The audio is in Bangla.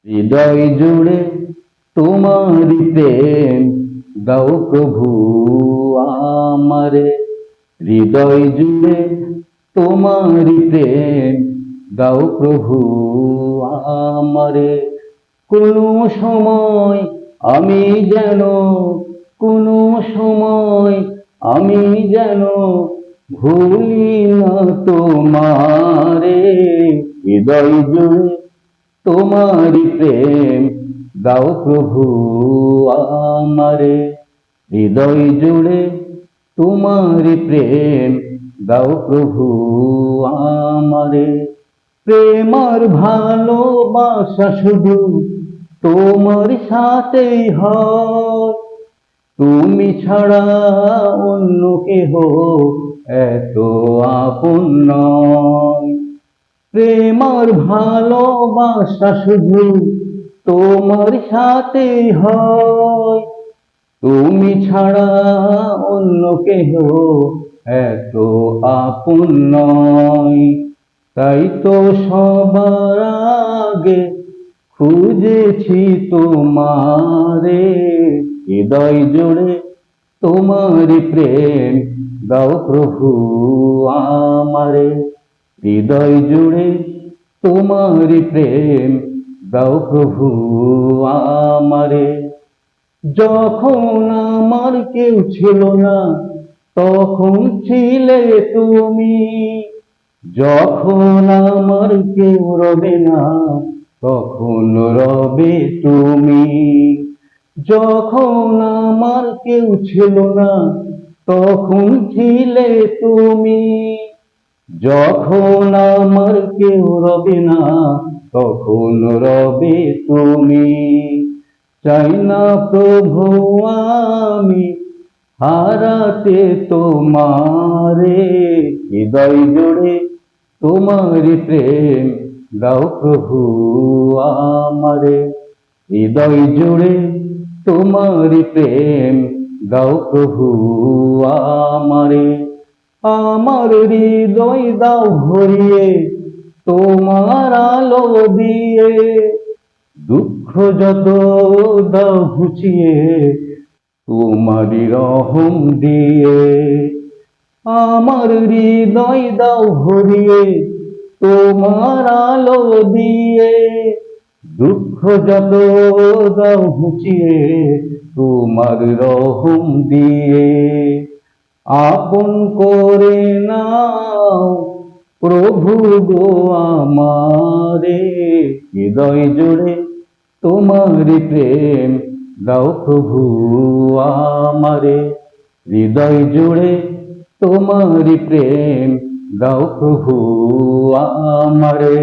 হৃদয় জুড়ে তোমারি প্রেম দাও প্রভু আমারে। হৃদয় জুড়ে তোমারি প্রেম দাও প্রভু আমারে। কোনো সময় আমি যেন কোনো সময় আমি যেন ভুলি না তোমারে। হৃদয় জুড়ে তোমারি প্রেম দাও প্রভু আমারে। হৃদয় জুড়ে তোমারি প্রেম দাও প্রভু আমারে। প্রেম আর ভালোবাসা শুধু তোমার সাথেই হয়, তুমি ছাড়া অন্য কেহ এত আপন নয়। প্রেম আর ভালোবাসা শুধু তোমার সাথেই হয়, তুমি ছাড়া অন্য কেহ এত আপন নয়। তাই তো সবার আগে খুঁজেছি তোমারে। হৃদয় জুড়ে তোমারি প্রেম দাও প্রভু আমারে। হৃদয় জুড়ে তোমারি প্রেম দাও প্রভু আমারে। যখন আমার কেউ ছিল না তখন ছিলে তুমি, যখন আমার কেউ রবে না তখন রবে তুমি। যখন আমার কেউ ছিল না তখন ছিলে তুমি, যখন আমার কেউ রবে না তখন রবে তুমি। চাই না প্রভু আমি হারাতে তোমারে। হৃদয় জুড়ে তোমারি প্রেম দাও প্রভু আমারে। হৃদয় জুড়ে তোমারি প্রেম দাও প্রভু আমারে। আমার হৃদয় দাও ভরিয়ে তোমার আলো দিয়ে, দুঃখ যত দাও ঘুচিয়ে তোমারি রহম দিয়ে। আমার হৃদয় দাও ভরিয়ে তোমার আলো দিয়ে, দুঃখ যত দাও ঘুচিয়ে তোমার রহম দিয়ে। আপন করে নাও প্রভু গো আমারে। হৃদয় জুড়ে তোমারি প্রেম দাও প্রভু আমারে। হৃদয় জুড়ে তোমারি প্রেম দাও প্রভু আমারে।